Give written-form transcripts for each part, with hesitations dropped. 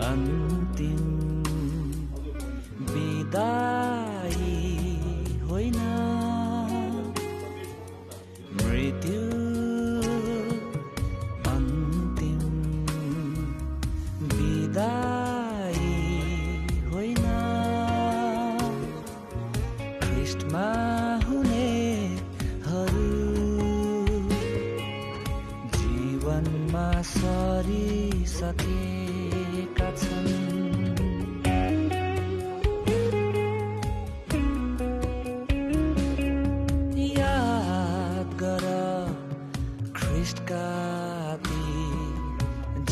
अन्तिम बिदाई होइन, मृत्यु अन्तिम बिदाई होइन। ख्रीष्टमा हुनेहरू जीवनमा सरिसकेका छन्। याद गर ख्रीष्टका ती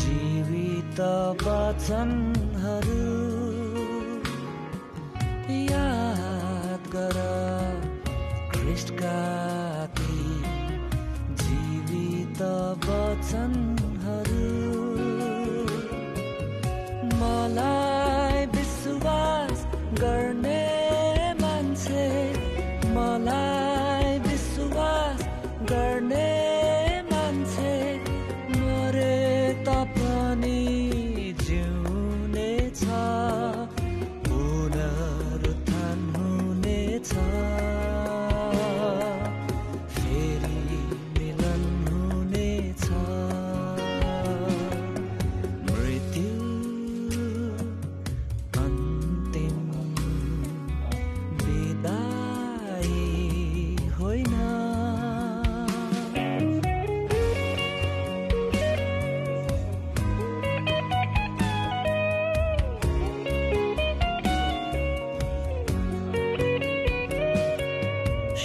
जीवित वचनहरू, याद गर ख्रीष्टका ती जीवित वचनहरू। मलाई विश्वास गर्ने मान्छे, मलाई विश्वास गर्ने मान्छे मरे तापनि जिउनेछ, पुनरुत्थान हुनेछ, फेरि मिलन हुनेछ। मृत्यु अन्तिम बिदाई होइन।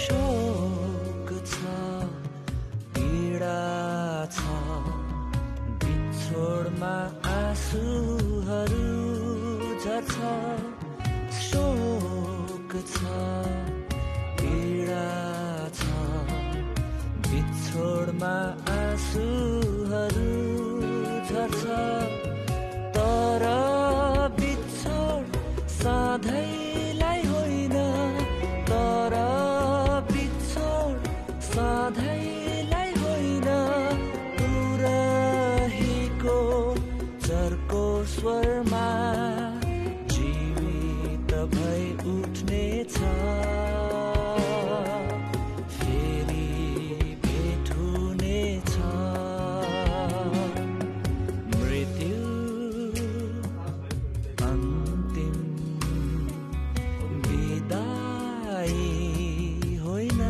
शोक छ, पीडा छ, बिछोडमा आँसुहरू झर्छ। शोक छ, पीडा छ, बिछोडमा आँसुहरू झर्छ। तर बिछोड सधैँलाई होइन, तर बिछोड सधैँलाई होइन, तुरहीको चर्को स्वरमा जीवित भई उठ्नेछ, फेरि भेट हुनेछ। मृत्यु अन्तिम बिदाई होइन।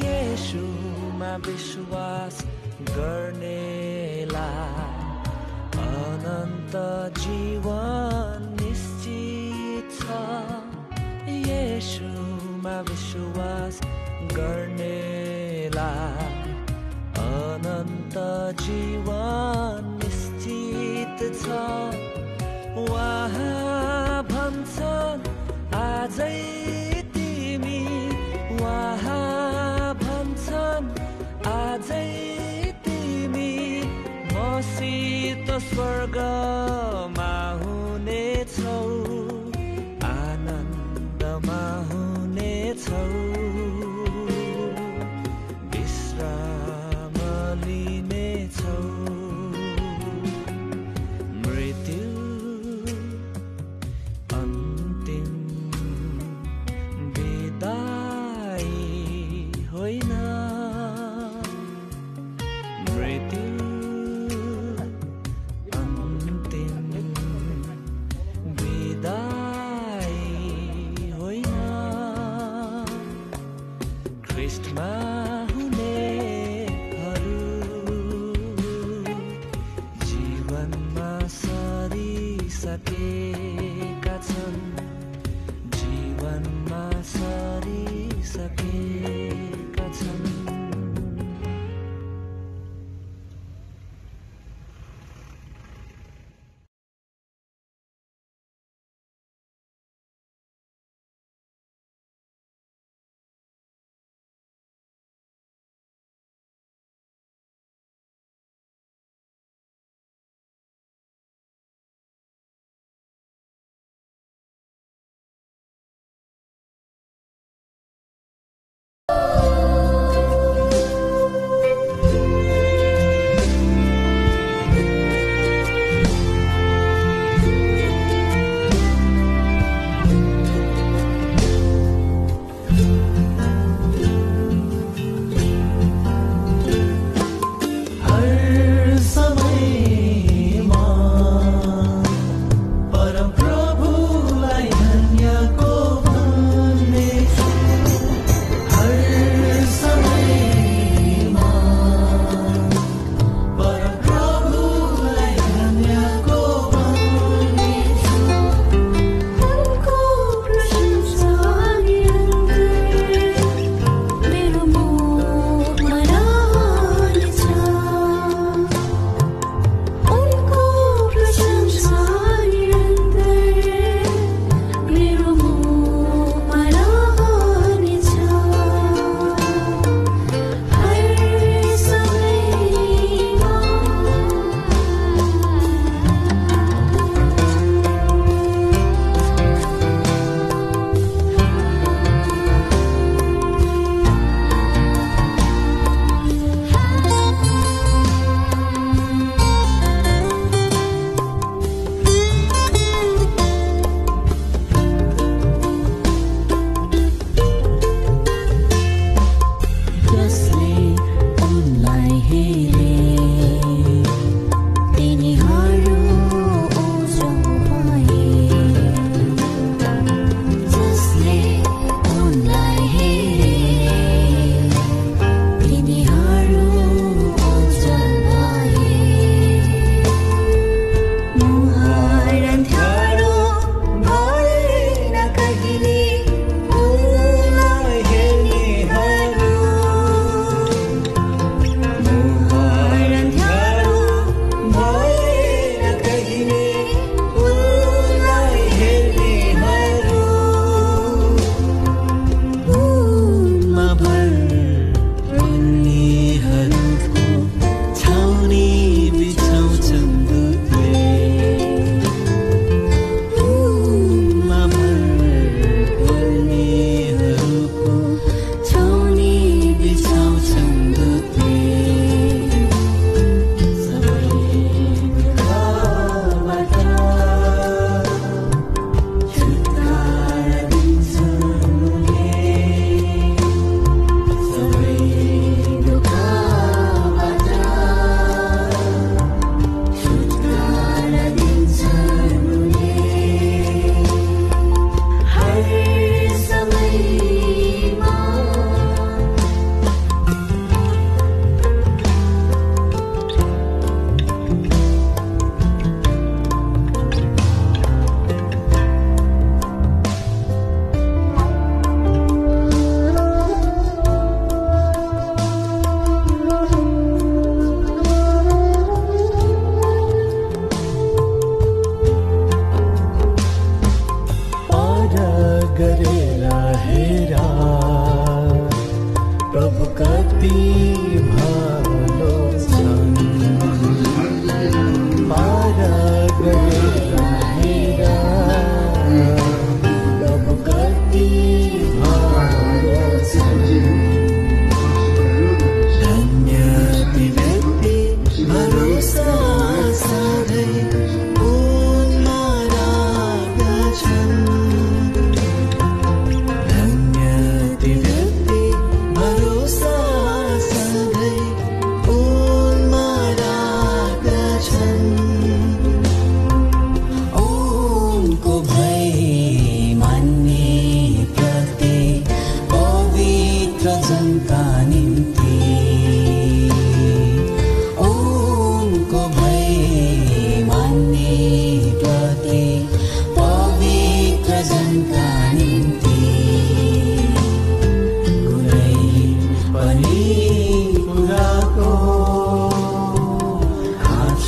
येशूमा विश्वास गर्नेलाई अनन्त जीवन निश्चित छ। येशूमा विश्वास गर्नेलाई अनन्त जीवन निश्चित छ। उहाँ भन्छन् आजै तिमी, उहाँ भन्छन् आजै तिमी मसित स्वर्गमा हुनेछौ, आनन्दमा हुनेछौ, विश्राम लिनेछौ। मृत्यु अन्तिम बिदाई होइन। मृत्यु अन्तिम बिदाई होइन। ख्रीष्टमा हुनेहरू जीवनमा सरिसकेका छन्, जीवनमा सरिसकेका छन्।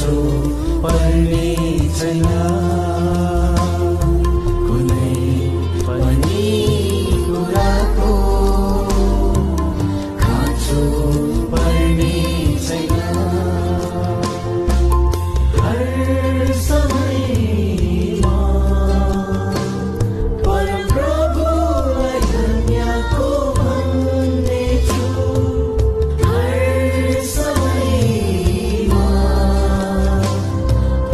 खाँचो पर्ने छैन कुनै पनि कुराको खाँचो पर्ने छैन हर समयमा परमप्रभुलाई धन्यको भन्नेछु हर समयमा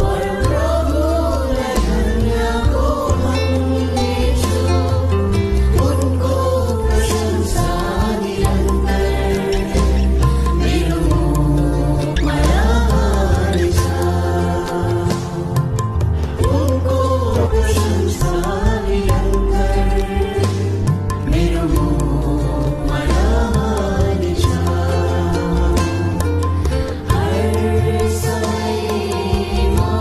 परमप्रभुलाई धन्यको भन्नेछु उनको प्रशंसा निरन्तर मेरो मुखमा रहनेछ उनको प्रशंसा निरन्तर मेरो मुखमा रहनेछ हर समयमा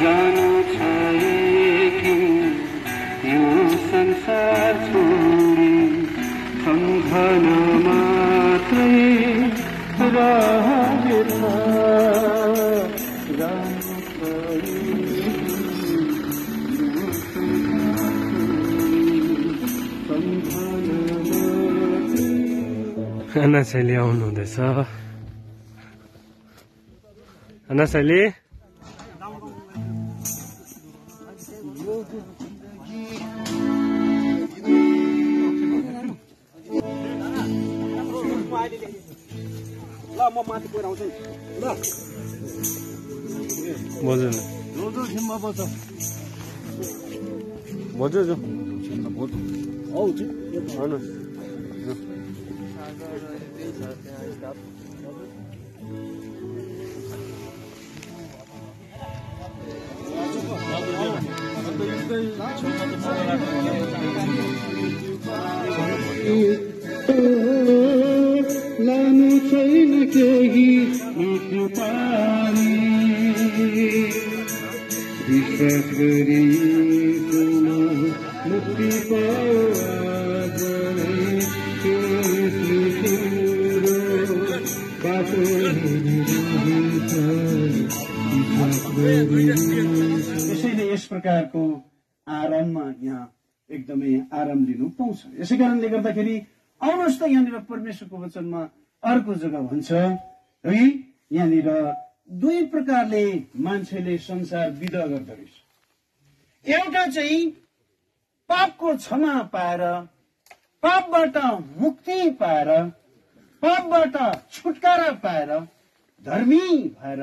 जानु छ कि यो संसार छोडी सम्झन मात्रै रहेछ जानु छ अन्ना शैली आउनु हुँदैछ अन्ना शैली म माथि गएर आउँछु ल बोजू जो छिम्मा बस बोजू जो आउँछु आउनुहोस् लानु छैन केही मुक्ति पानी विश्वास गरी मुक्ति यसैले यस प्रकारको आराममा यहाँ एकदमै आराम लिनु पाउँछ। यसै कारणले गर्दाखेरि आउनुहोस् त यहाँनिर परमेश्वरको वचनमा अर्को जग्गा भन्छ है यहाँनिर दुई प्रकारले मान्छेले संसार विदा गर्दो रहेछ। एउटा चाहिँ पापको क्षमा पाएर पापबाट मुक्ति पाएर पापबाट छुटकारा पाएर धर्मी भएर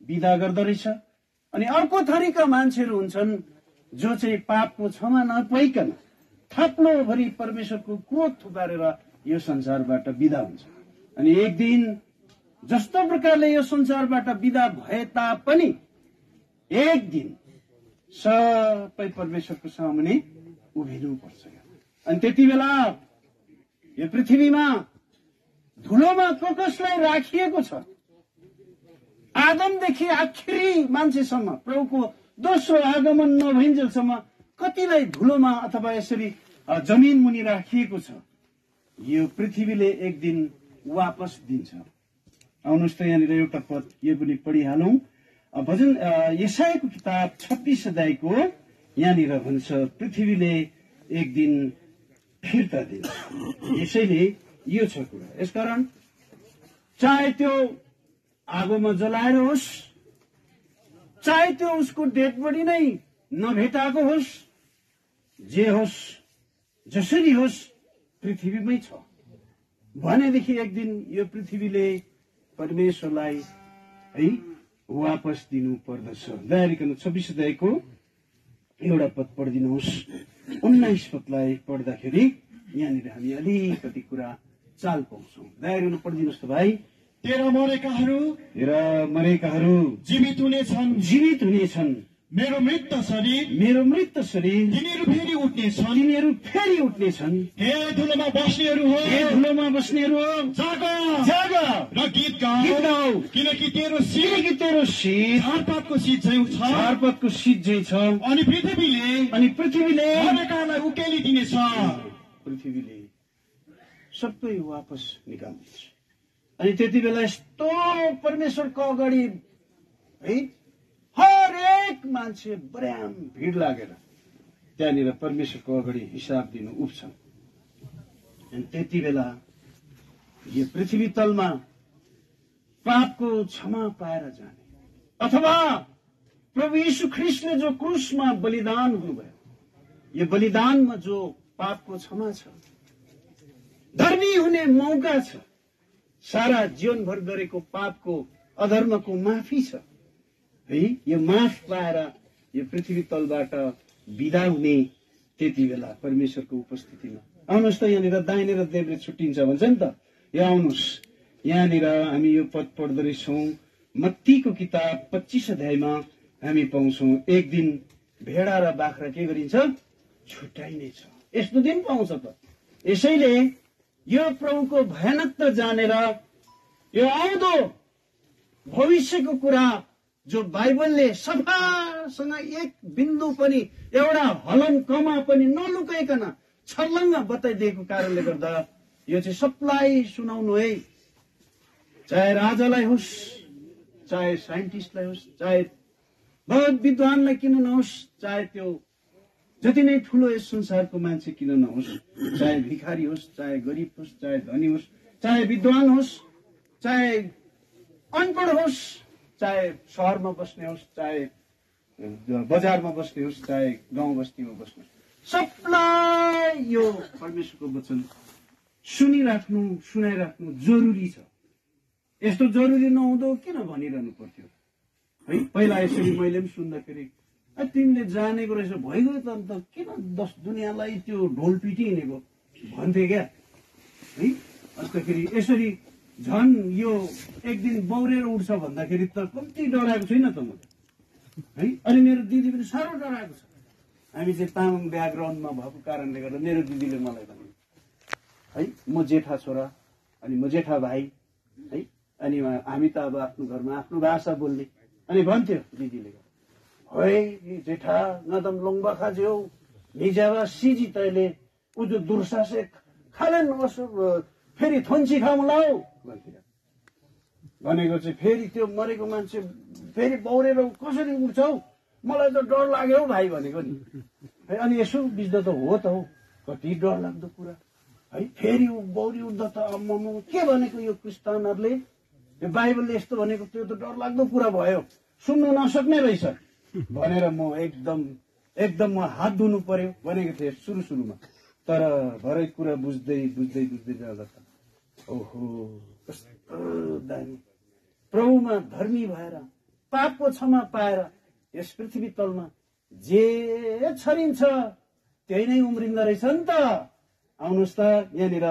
विदा गर्दो रहेछ। अनि अर्को थरीका मान्छेहरू हुन्छन् जो चाहिँ पापको क्षमा नपाइकन थाप्लोभरि परमेश्वरको क्रोध थुपारेर यो संसारबाट विदा हुन्छ। अनि एक दिन जस्तो प्रकारले यो संसारबाट विदा भए तापनि एक दिन सबै परमेश्वरको सामुने उभिनु पर्छ। अनि त्यति बेला यो पृथ्वीमा धुलोमा कसलाई राखिएको छ आदमदेखि आखिरी मान्छेसम्म प्रभुको दोस्रो आगमन नभइन्जेलसम्म कतिलाई धुलोमा अथवा यसरी जमिन मुनि राखिएको छ। यो पृथ्वीले एक दिन वापस दिन्छ। आउनुहोस् त यहाँनिर एउटा पद यो पनि पढिहालौं। भजन यशायाको किताब 26 अध्यायको यहाँनिर भन्छ पृथ्वीले एक दिन फिर्ता दिन्छ। यसैले यो छ कुरा। यसकारण चाहे त्यो आगोमा जलाएर होस् चाहे त्यो उसको डेड बडी नै नभेटाएको होस् जे होस् जसरी होस् पृथ्वीमै छ भनेदेखि एक दिन यो पृथ्वीले परमेश्वरलाई है वापस दिनु पर्दछ। दया गरिकन 26 अध्यायको एउटा पद पढिदिनुहोस्। 19 पदलाई पढ्दाखेरि यहाँनिर हामी अलिकति कुरा चाल पाउँछौँ। दया गरिकन पढिदिनुहोस् त भाइ। तेरा मरेकाहरू जीवित हुनेछन्, मेरो मृत शरीर तिनीहरू फेरि उठ्नेछन्। हे धुलोमा बस्नेहरू हो, जाग र गीत गाऊ, किनकि तेरो शीत झारपातको शीत झैं छ, अनि पृथ्वीले मरेकालाई उकेलिदिनेछ। पृथ्वीले सबै वापस निकाल्नेछ। अनि त्यति बेला यस्तो परमेश्वरको अगाडि है हरेक मान्छे बराम भिड लागेर त्यहाँनिर परमेश्वरको अगाडि हिसाब दिनु उठ्छन्। अनि त्यति बेला यो पृथ्वी तलमा पापको क्षमा पाएर जाने, अथवा प्रभु यीशु ख्रिस्टले जो क्रुसमा बलिदान हुनुभयो, यो बलिदानमा जो पापको क्षमा छ, धर्मी हुने मौका छ, सारा जीवनभर गरेको पापको अधर्मको माफी छ है। यो माफ पाएर यो पृथ्वी तलबाट विदा हुने त्यति बेला परमेश्वरको उपस्थितिमा आउनुहोस् त। यहाँनिर दाहिने र देब्रे छुट्टिन्छ भन्छ नि त। यो आउनुहोस्, यहाँनिर हामी यो पद पढ्दो रहेछौँ। मत्तीको किताब 25 अध्यायमा हामी पाउँछौँ, एक दिन भेडा र बाख्रा के गरिन्छ? छुट्याइनेछ। यस्तो दिन पाउँछ त। यसैले यो प्रभुको भयानकता जानेर यो आउँदो भविष्यको कुरा जो बाइबलले सफासँग एक बिन्दु पनि एउटा हलन कमा पनि नलुकाइकन छर्लङ्ग बताइदिएको कारणले गर्दा यो चाहिँ सबलाई सुनाउनु है। चाहे राजालाई होस्, चाहे साइन्टिस्टलाई होस्, चाहे बहुत विद्वानलाई किन नहोस्, चाहे त्यो जति नै ठुलो यस संसारको मान्छे किन नहोस्, चाहे भिखारी होस्, चाहे गरिब होस्, चाहे धनी होस्, चाहे विद्वान होस्, चाहे अनपढ होस्, चाहे सहरमा बस्ने होस्, चाहे बजारमा बस्ने होस्, चाहे गाउँ बस्तीमा बस्ने होस्, सबलाई यो परमेश्वरको वचन सुनाइराख्नु जरुरी छ। यस्तो जरुरी नहुँदो किन भनिरहनु पर्थ्यो है। पहिला यसरी मैले पनि सुन्दाखेरि तिमीले जानेको रहेछ, भइगयो त अन्त किन दस दुनियाँलाई त्यो ढोल पिटी हिँडेको भन्थे क्या है। अन्तखेरि यसरी झन् यो एक दिन बौरेर उठ्छ भन्दाखेरि त कम्ती डराएको छैन त म है। अनि मेरो दिदी पनि साह्रो डराएको छ। हामी चाहिँ तामाङ ब्याकग्राउन्डमा भएको कारणले गर्दा मेरो दिदीले मलाई भने है, म जेठा छोरा अनि म जेठा भाइ है, अनि हामी त अब आफ्नो घरमा आफ्नो भाषा बोल्ने, अनि भन्थ्यो दिदीले, है जेठा नदम लोङ्बा खाज्यो निजावा सिजी तैले उजो दुर्सासे खालेन फेरि थन्ची खाउँलाऊ भन्थ्यो। भनेको चाहिँ फेरि त्यो मरेको मान्छे फेरि बौरेर कसरी उठ्छौ, मलाई त डर लाग्यो हौ भाइ भनेको नि है। अनि यसो बुझ्दा त हो त हौ, कति डर लाग्दो कुरा है। फेरि बौरी उठ्दा त अम्म के भनेको यो क्रिस्तानहरूले, यो बाइबलले यस्तो भनेको, त्यो त डर लाग्दो कुरा भयो, सुन्नु नसक्ने रहेछ भनेर म एकदम म हात धुनु पर्यो भनेको थिएँ सुरुमा। तर भरै कुरा बुझ्दै जाँदा त ओहो कस्तो दामी प्रभुमा धर्मी भएर पापको क्षमा पाएर यस पृथ्वी तलमा जे छरिन्छ त्यही नै उम्रिँदो रहेछ नि त। आउनुहोस् त, यहाँनिर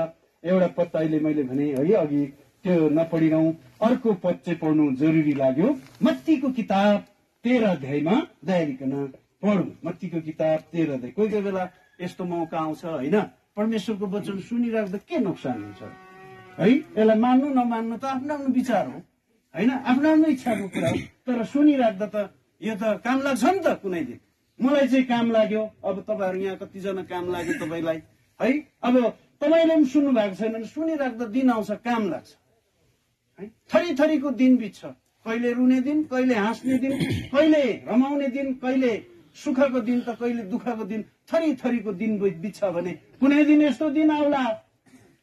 एउटा पद अहिले मैले भने है अघि त्यो नपढिरहँ, अर्को पद चाहिँ पढ्नु जरुरी लाग्यो। मत्तीको किताब 13 अध्यायमा दयालिकन पढौँ। मत्तीको किताब 13 अध्याय। कोही कोही बेला यस्तो मौका आउँछ होइन, परमेश्वरको वचन सुनिराख्दा के नोक्सान हुन्छ है। यसलाई मान्नु नमान्नु त आफ्नो आफ्नो विचार हो होइन, आफ्नो आफ्नो इच्छाको कुरा हो। तर सुनिराख्दा त यो त काम लाग्छ नि त कुनै दिन। मलाई चाहिँ काम लाग्यो, अब तपाईँहरू यहाँ कतिजना काम लाग्यो तपाईँलाई है। अब तपाईँले पनि सुन्नु भएको छैन, सुनिराख्दा दिन आउँछ काम लाग्छ है। थरी थरीको दिन बित्छ, कहिले रुने दिन, कहिले हाँस्ने दिन, कहिले रमाउने दिन, कहिले सुखको दिन त कहिले दुःखको दिन, थरी थरीको दिन बित्छ भने कुनै दिन यस्तो दिन आउला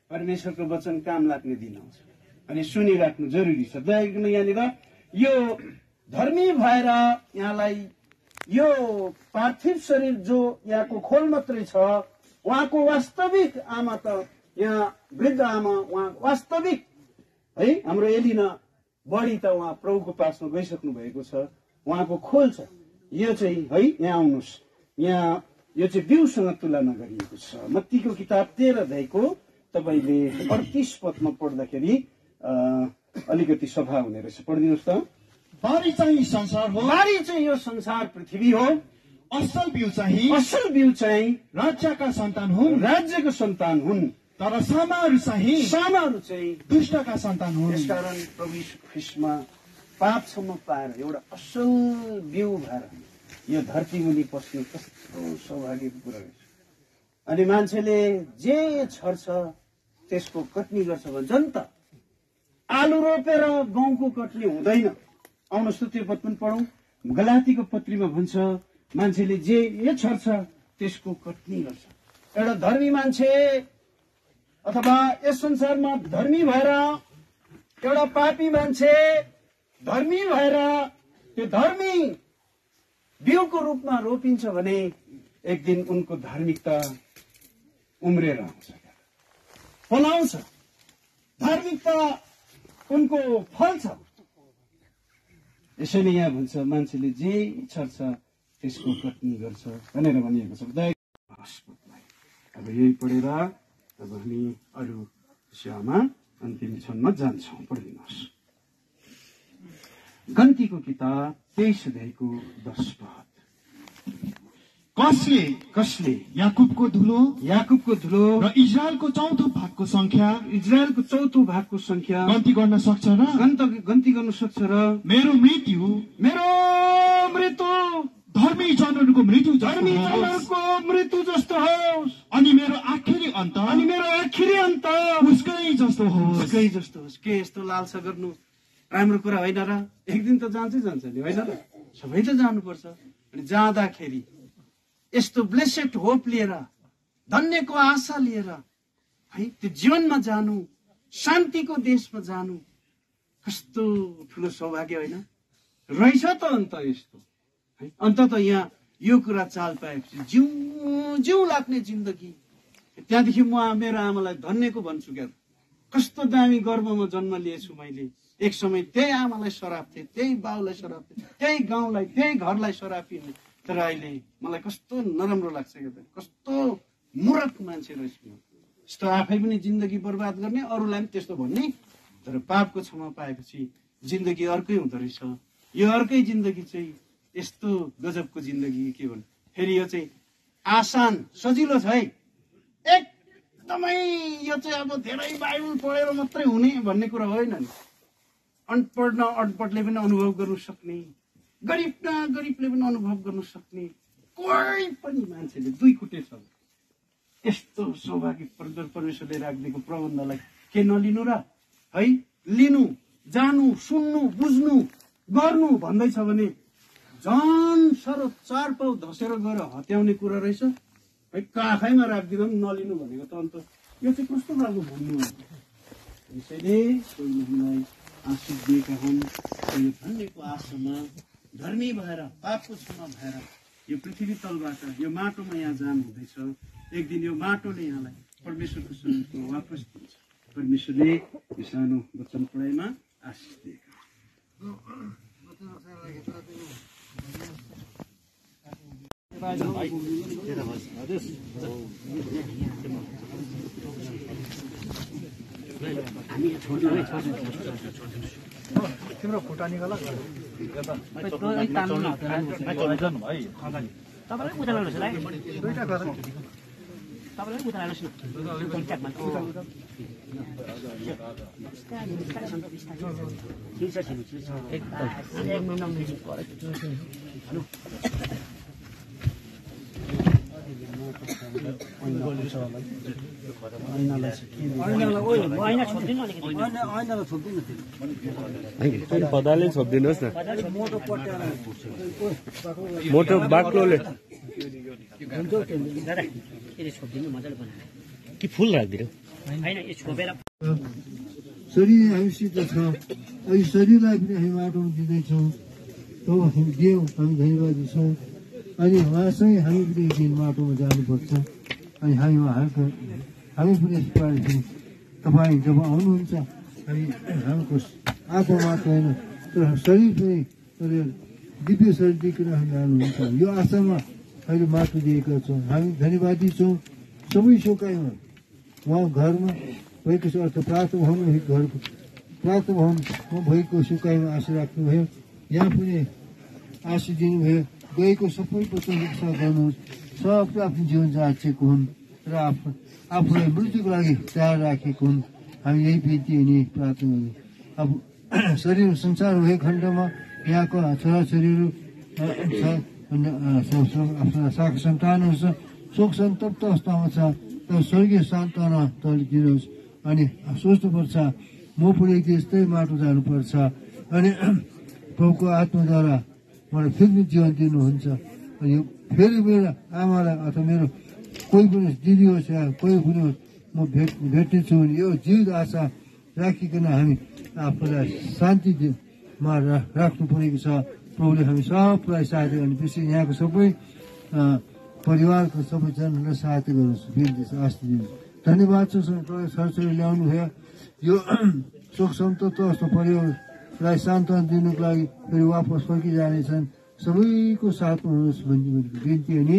परमेश्वरको वचन काम लाग्ने दिन आउँछ। अनि सुनिराख्नु जरुरी छ। दयाकन यहाँनिर यो धर्मी भएर यहाँलाई यो पार्थिव शरीर जो यहाँको खोल मात्रै छ, उहाँको वास्तविक आमा त यहाँ वृद्ध आमा, उहाँ वास्तविक है हाम्रो एलिना बढी त उहाँ प्रभुको पासमा गइसक्नु भएको छ, उहाँको खोल छ। यो चाहिँ है, यहाँ आउनुहोस्, यहाँ यो चाहिँ बिउसँग तुलना गरिएको छ। मत्तीको किताब 13 अध्यायको तपाईँले 38 पदमा पढ्दाखेरि अलिकति सफा हुने रहेछ। पढिदिनुहोस् त। बारी चाहिँ संसार हो, बारी चाहिँ यो संसार पृथ्वी हो, असल बिउ चाहिँ राज्यका सन्तान हुन्, राज्यको सन्तान हुन्, तर सामाहरू चाहिँ दुष्टका सन्तान हुन्। यसकारण प्रभु यीशु ख्रीष्टमा पापसम्म पाएर एउटा असल बिउ भएर यो धरती मुनि पस्नु कस्तो सौभाग्यको कुरा रहेछ। अनि मान्छेले जे छर्छ त्यसको कटनी गर्छ भन्छन् त। आलु रोपेर गहुँको कटनी हुँदैन। आउनुहोस् त त्यो पद पनि पढौँ। गलातीको पत्रीमा भन्छ मान्छेले जे छर्छ त्यसको कटनी गर्छ। एउटा धर्मी मान्छे अथवा यस संसारमा धर्मी भएर एउटा पापी मान्छे धर्मी भएर त्यो धर्मी बिउको रूपमा रोपिन्छ भने एक दिन उनको धार्मिकता उम्रेर आउँछ, फलाउँछ। धार्मिकता उनको फल छ। यसैले यहाँ भन्छ मान्छेले जे छर्छ त्यसको कटनी गर्छ भनेर भनिएको छ। अब यही पढेर अब हामी अरू विषयमा अन्तिम क्षणमा जान्छौँ। पढिदिनुहोस्। गन्तीको किताब 23 अध्यायको 10 पद। कसले याकुबको धुलो र इजरायलको चौथो भागको संख्या गन्ती गर्न सक्छ र मेरो मृत्यु धर्मी जनहरूको मृत्यु जस्तो होस् अनि मेरो आखिरी अन्त उसकै जस्तो होस्। के यस्तो लालसा गर्नु राम्रो कुरा होइन र? एक दिन त जान्छ नि, होइन र? सबै त जानुपर्छ। अनि जाँदाखेरि यस्तो ब्लेसेड होप लिएर, धन्यको आशा लिएर है त्यो जीवनमा जानु, शान्तिको देशमा जानु कस्तो ठुलो सौभाग्य होइन रहेछ त। अन्त यस्तो है, अन्त त यहाँ यो कुरा चाल पाएपछि जिउ लाग्ने जिन्दगी। त्यहाँदेखि म मेरो आमालाई धन्यको भन्छु क्या। कस्तो दामी गर्वमा जन्म लिएछु मैले। एक समय त्यही आमालाई सराप थिएँ, त्यही बाउलाई सराप थिएँ, त्यही गाउँलाई, त्यही घरलाई सराप दिने। तर अहिले मलाई कस्तो नराम्रो लाग्छ क्या, कस्तो मूर्ख मान्छे रहेछ। यस्तो आफै पनि जिन्दगी बर्बाद गर्ने, अरूलाई पनि त्यस्तो भन्ने। तर पापको क्षमा पाएपछि जिन्दगी अर्कै हुँदो रहेछ। यो अर्कै जिन्दगी चाहिँ यस्तो गजबको जिन्दगी के भन्नु। फेरि यो चाहिँ आसान सजिलो छ है, एकदमै। यो चाहिँ अब धेरै बाइबल पढेर मात्रै हुने भन्ने कुरा होइन नि। अनपढले पनि अनुभव गर्नु सक्ने, गरिबले पनि अनुभव गर्नु सक्ने कोही पनि मान्छेले दुई खुट्टे छ। यस्तो सौभाग्य परमेश्वरले राखिदिएको प्रबन्धलाई के नलिनु र है? लिनु, जानु, सुन्नु, बुझ्नु, गर्नु भन्दैछ भने झन् साह्रो 4 पाउ धसेर गएर हत्याउने कुरा रहेछ है। काखैमा राखिदिँदा पनि नलिनु भनेको त अन्त यो चाहिँ कस्तो खालको भन्नु हो। यसैले हामीलाई आशिष दिएका हुन्। यो धन्यको आशामा धर्मी भएर, पापको क्षमा भएर यो पृथ्वी तलबाट यो माटोमा यहाँ जानु हुँदैछ। एक दिन यो माटोले यहाँलाई परमेश्वरको सन्निधिमा वापस दिन्छ। परमेश्वरले यो सानो वचन पढाइमा आशिष दिएका। तिम्रो खुट्टा निकाल। पदाले छोपिदिनुहोस् न, मोटो बाक्लोले कि फुल राखिदिनु। शरीर हामीसित छ, अनि शरीरलाई पनि हामी माटोमा दिँदैछौँ। हामी दियौँ, हामी धन्यवादी छौँ। अनि उहाँसँगै हामी पनि एक दिन माटोमा जानुपर्छ। अनि हामी पनि यस प्रकार तपाईँ जब आउनुहुन्छ हामी हाम्रो आत्मा मात्र होइन तर शरीर पनि दिव्य शरीर दिइकन हामी लानुहुन्छ। यो आशामा अहिले माटो दिएका छौँ। हामी धन्यवादी छौँ सबै सोकाइमा उहाँ घरमा भएको छ, अर्थात् प्राप्त भवन घरको प्राप्त भवनमा भएको सुकाइमा आशा राख्नुभयो। यहाँ पनि आशा दिनुभयो। गएको सबै वचन रक्षा गर्नुहोस्। सबले आफ्नो जीवन जाँचेको हुन् र आफूलाई मृत्युको लागि तयार राखेको हुन्। हामी यही बिन्ती अनि प्रार्थना गर्छौँ। अब शरीर संसार भएको खण्डमा यहाँको छोराछोरीहरू आफ्ना साखा सन्तानहरू छ, शोक सन्तप्त अवस्थामा छ, तर स्वर्गीय सान्त्वना दिनुहोस्। अनि सोच्नुपर्छ म पनि यस्तै माटो जानुपर्छ अनि प्रभुको आत्माद्वारा मलाई फेरि जीवन दिनुहुन्छ। अनि फेरि मेरो आमालाई अथवा मेरो कोही पनि दिदी होस् या कोही पनि होस् म भेट्नेछु भने यो जीवित आशा राखिकन हामी आफूलाई शान्तिमा राख्नु परेको छ। प्रभुले हामी सबलाई सहायता गर्नु, विशेष यहाँको सबै परिवारको सबैजनालाई सहायता गर्नुहोस्। बिन्ती छ, आस्था दिनुहोस्। धन्यवाद छ सरसरी ल्याउनु भयो। यो शोक सन्तप्त अवस्था परिवारलाई सान्त्वना दिनुको लागि फेरि वापस फर्किजानेछन्। सबैको साथमा हुनुहोस् भन्ने बिन्ती अनि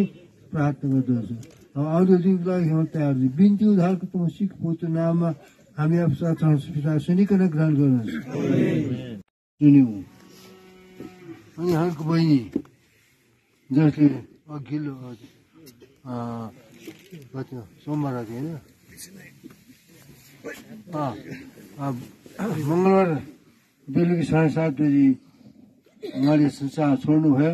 प्रार्थना गर्दछु। अब आउँदो दिनको लागि हामी तयार छौँ। बिन्ती उद्धारको त मसीहको पवित्र नाममा हामी आफ्नो पिता सुनिकन ग्रहण गर्नुहोस्। सुन्यौँ अनि यहाँको बहिनी जसले अघिल्लो सोमबार होइन मङ्गलबार बेलुकी 7:30 बजी उहाँले संसार छोड्नुभयो।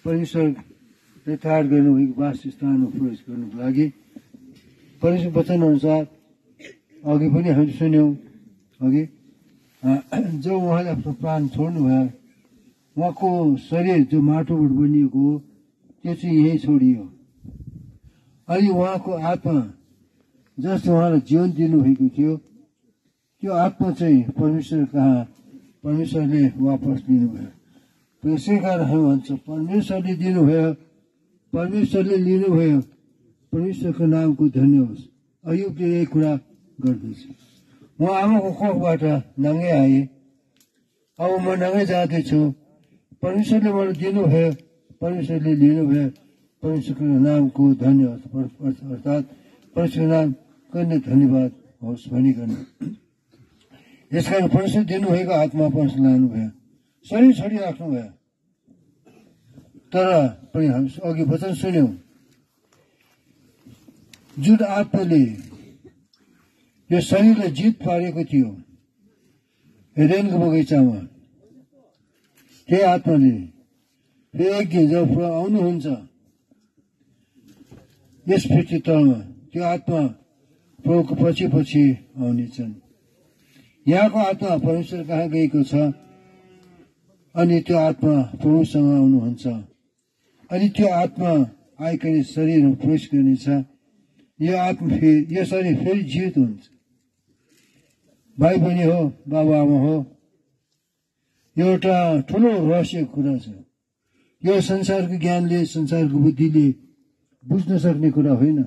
परमेश्वरले तयार गर्नुभएको वासस्थानमा प्रवेश गर्नुको लागि परमेश्वर वचन अनुसार अघि पनि हामीले सुन्यौँ। अघि जब उहाँले आफ्नो प्राण छोड्नुभयो उहाँको शरीर जो माटोबाट बनिएको हो त्यो चाहिँ यहीँ छोडियो। अनि उहाँको आत्मा जसले उहाँलाई जीवन दिनुभएको थियो त्यो आत्मा चाहिँ परमेश्वर कहाँ परमेश्वरले वापस लिनुभयो। त्यसै कारण हामी भन्छौँ परमेश्वरले दिनुभयो, परमेश्वरले लिनुभयो, परमेश्वरको नामको धन्य होस्। अयुबले यही कुरा गर्दछ। म आमाको कोखबाट नङ्गै आएँ, अब म नङ्गै जाँदैछु। परमेश्वरले मलाई दिनुभयो, परमेश्वरले लिनुभयो, परमेश्वरको नामको धन्य होस् अर्थात् परमेश्वरको नामको नै धन्यवाद होस् भनिकन यसकारण परमेश्वर दिनुभएको आत्मा परमेश्वर लानुभयो, शरीर छोडिराख्नुभयो। तर पनि हामी अघि वचन सुन्यौँ जुन आत्माले यो शरीरलाई जित पारेको थियो एडेनको बगैँचामा, त्यही आत्माले एक दिन जब आउनुहुन्छ यस पृथ्वीतलमा त्यो आत्मा प्रभुको पछि पछि आउनेछन्। यहाँको आत्मा परमेश्वर कहाँ गएको छ अनि त्यो आत्मा प्रभुसँग आउनुहुन्छ। अनि त्यो आत्मा आइकन शरीरमा प्रवेश गर्नेछ। यो आत्मा यो शरीर फेरि जीवित हुन्छ। भाइ बहिनी हो, बाबा आमा हो, यो एउटा ठुलो रहस्य कुरा छ। यो संसारको ज्ञानले संसारको बुद्धिले बुझ्न सक्ने कुरा होइन।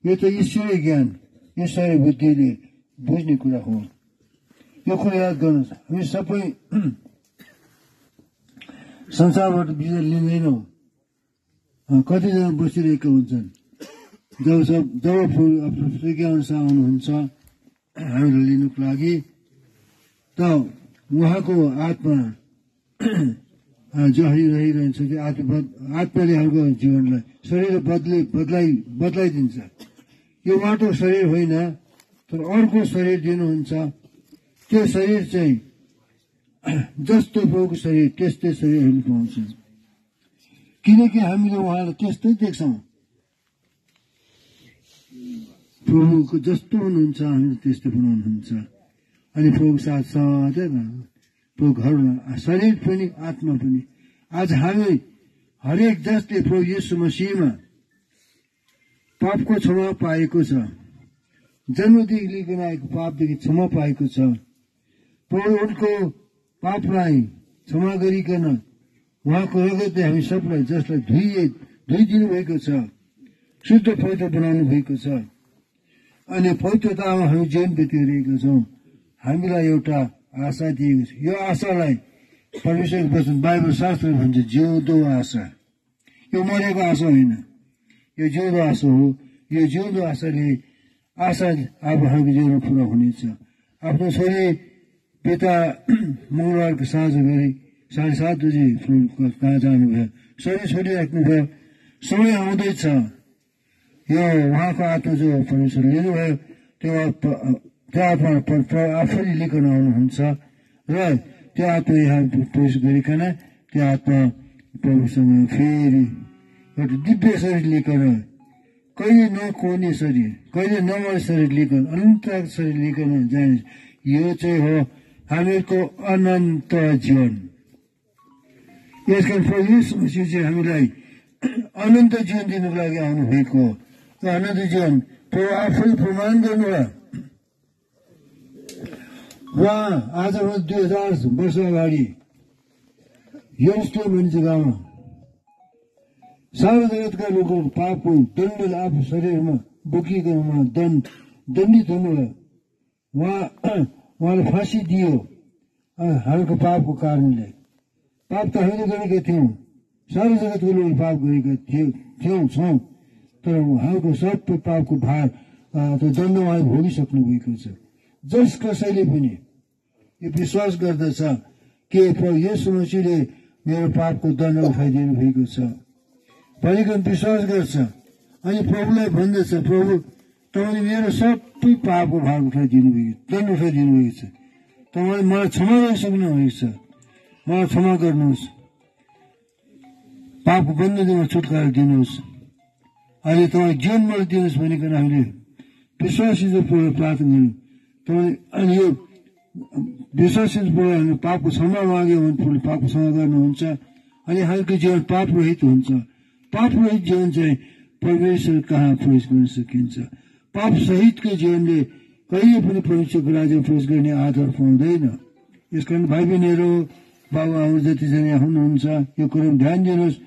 यो त ईश्वरीय ज्ञान ईश्वरीय बुद्धिले बुझ्ने कुरा हो। यो कुरा याद गर्नुहोस्, हामी सबै संसारबाट बिदा लिँदैनौँ। कतिजना बसिरहेका हुन्छन्। जब आफ्नो स्वर्गीय अनुसार आउनुहुन्छ हामीलाई लिनुको लागि त उहाँको आत्मा जो रहिरहन्छ त्यो आत्माले हाम्रो जीवनलाई शरीर बदलाइदिन्छ। यो माटो शरीर होइन तर अर्को शरीर दिनुहुन्छ। त्यो शरीर चाहिँ जस्तो प्रभुको शरीर त्यस्तै शरीर हामी पाउँछौँ, किनकि हामीले उहाँलाई त्यस्तै देख्छौँ। प्रभुको जस्तो हुनुहुन्छ हामीले त्यस्तो बनाउनुहुन्छ। अनि प्रभुको साथ सधैँ प्रभु घरमा शरीर पनि आत्मा पनि। आज हामी हरेक जसले प्रभु येशू मसीहमा पापको क्षमा पाएको छ, जन्मदेखि लिएर आएको पापदेखि क्षमा पाएको छ, प्रभु उनको पापलाई क्षमा गरिकन उहाँको रगतले हामी सबलाई जसलाई धोइदिनु भएको छ, शुद्ध पवित्र बनाउनु भएको छ। अनि पवित्रतामा हामी जीवन बिताइरहेका छौँ। हामीलाई एउटा आशा दिएको छ। यो आशालाई परमेश्वरको वचन बाइबल शास्त्र भन्छ जिउँदो आशा। यो मरेको आशा होइन, यो जिउँदो आशा हो। यो जिउँदो आशाले आशा अब हाम्रो जीवनमा पुरा हुनेछ। आफ्नो छोरी पिता मंगलबारको साँझ गरी 7:30 बजी कहाँ जानुभयो, छोरी छोडिराख्नुभयो। समय आउँदैछ, यो उहाँको आत्मा जो परमेश्वर लिनुभयो त्यो आत्मा आफैले लिकन आउनुहुन्छ र त्यो आत्मा यहाँ प्रवेश गरिकन त्यो आत्मा प्रभुसँग फेरि एउटा दिव्य शरीर लिकन, कहिले नकोर्ने शरीर, कहिले नमर्ने शरीर लिकन, अनन्त शरीर लिकन जाने। यो चाहिँ हो हामीहरूको अनन्त जीवन। यसकारण प्रभु येशू मसीह चाहिँ हामीलाई अनन्त जीवन दिनुको लागि आउनुभएको हो। अनन्त जीवन प्रभु आफै प्रमाण गर्नुभयो। उहाँ आजभन्दा 2000 वर्ष अगाडि यरुशलेम भन्ने जग्गामा सारा जगतका लोकहरू पापको दण्डले आफू शरीरमा बोकिकन उहाँ दण्डित हुनुभयो। उहाँले फाँसी दियो हाम्रो पापको कारणले। पाप त हामीले गरेका थियौँ, सारा जगतको लोकले पाप गरेका छौँ, तर उहाँको सबै पापको भार दण्ड उहाँले भोगिसक्नु भएको छ। जस कसैले पनि यो विश्वास गर्दछ कि प्रभु येशू मसीहले मेरो पापको दण्ड उठाइदिनु भएको छ भनिकन विश्वास गर्छ अनि प्रभुलाई भन्दछ, प्रभु तपाईँले मेरो सबै पापको भार उठाइदिनु भएको, दण्ड उठाइदिनु भएको छ। तपाईँले मलाई क्षमा गरिसक्नु भएको छ, मलाई क्षमा गर्नुहोस्, पापको बन्धनमा छुटकारा दिनुहोस्, अहिले तपाईँ जीवन मलाई दिनुहोस् भनिकन हामीले विश्वासित प्रार्थना गर्यौँ। अनि यो विश्वासित हामीले पापको क्षमा माग्यो भने प्रभुले पापको क्षमा गर्नुहुन्छ अनि हामीको जीवन पाप रहित हुन्छ। पाप रहित जीवन चाहिँ परमेश्वर कहाँ प्रवेश गर्न सकिन्छ। पाप सहितको जीवनले कहिले पनि परमेश्वरको राज्यमा प्रवेश गर्ने आधार पाउँदैन। यसकारण भाइ बहिनीहरू, बाबु आमा जतिजना यहाँ हुनुहुन्छ, यो कुरो ध्यान दिनुहोस्।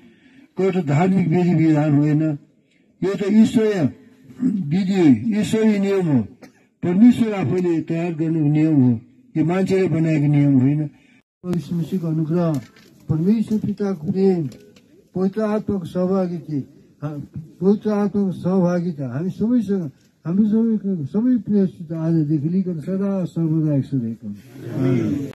एउटा धार्मिक विधि विधान होइन, यो त ईश्वरीय विधि, ईश्वरीय नियम हो। परमेश्वर आफैले तयार गर्नु नियम हो, यो मान्छेले बनाएको नियम होइन। येशू मसीहको अनुग्रह, परमेश्वर पिताको प्रेम, पवित्र आत्माको सहभागिता हामी सबैसँग, हाम्रो सबै प्रियसित आजदेखि लिएर सदा सर्वदा रहेको हुन्छ।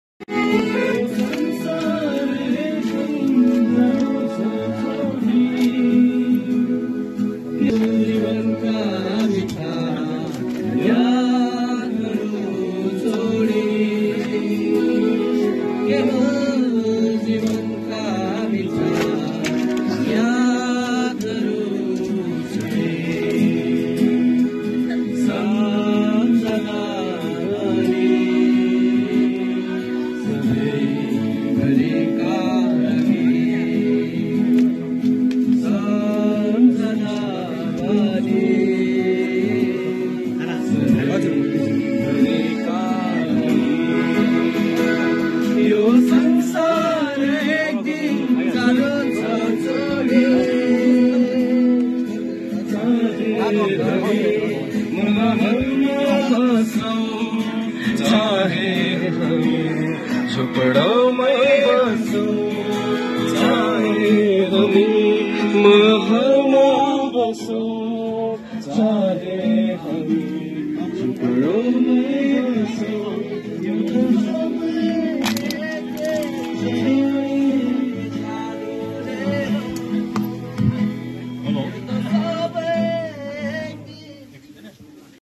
झुपड़ों में बसो चाहे हमें